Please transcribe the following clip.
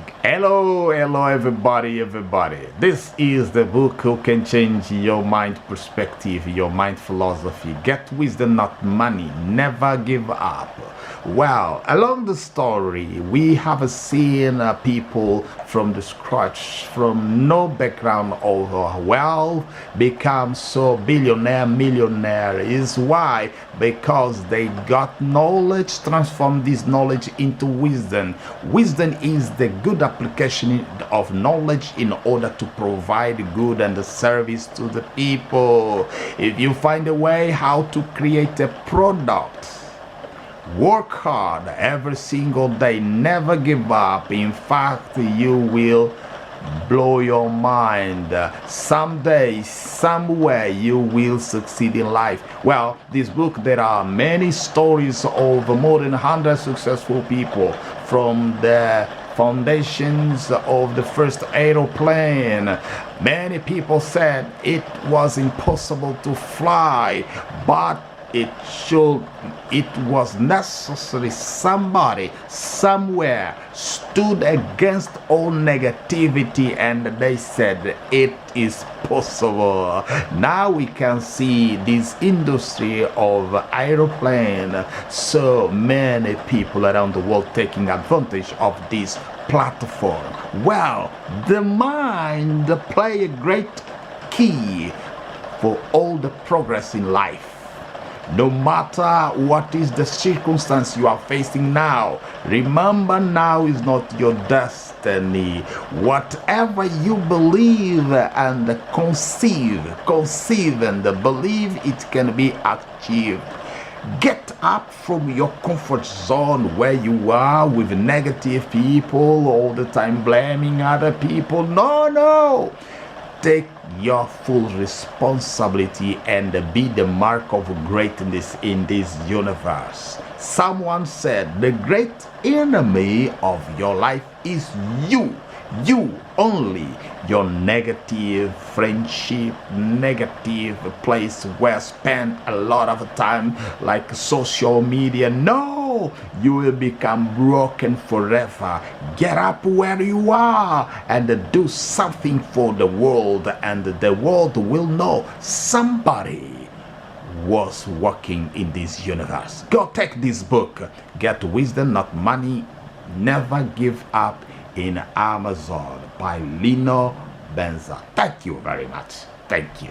Hello, everybody. This is the book who can change your mind perspective, your mind philosophy. Get wisdom, not money. Never give up. Well, along the story, we have seen people from the scratch, from no background of wealth, become so billionaire, millionaire. Is why? Because they got knowledge, transform this knowledge into wisdom. Wisdom is the good application of knowledge in order to provide good and the service to the people. If you find a way how to create a product, work hard every single day, never give up. In fact, you will blow your mind. Someday, somewhere, you will succeed in life. Well, this book, there are many stories of more than 100 successful people, from the foundations of the first aeroplane. Many people said it was impossible to fly, but it was necessary. Somebody somewhere stood against all negativity and they said it is possible. Now we can see this industry of aeroplane, so many people around the world taking advantage of this platform. Well, the mind play a great key for all the progress in life. No matter what is the circumstance you are facing now, remember, now is not your destiny. Whatever you believe and conceive and believe, it can be achieved. Get up from your comfort zone where you are with negative people all the time blaming other people. No. Take your full responsibility and be the mark of greatness in this universe. Someone said the great enemy of your life is you only. Your negative friendship, negative place where spend a lot of time like social media. No, you will become broken forever. Get up where you are and do something for the world, and the world will know somebody was working in this universe. Go take this book, Get Wisdom, Not Money, Never Give Up, in Amazon by Lino Benza. Thank you very much. Thank you.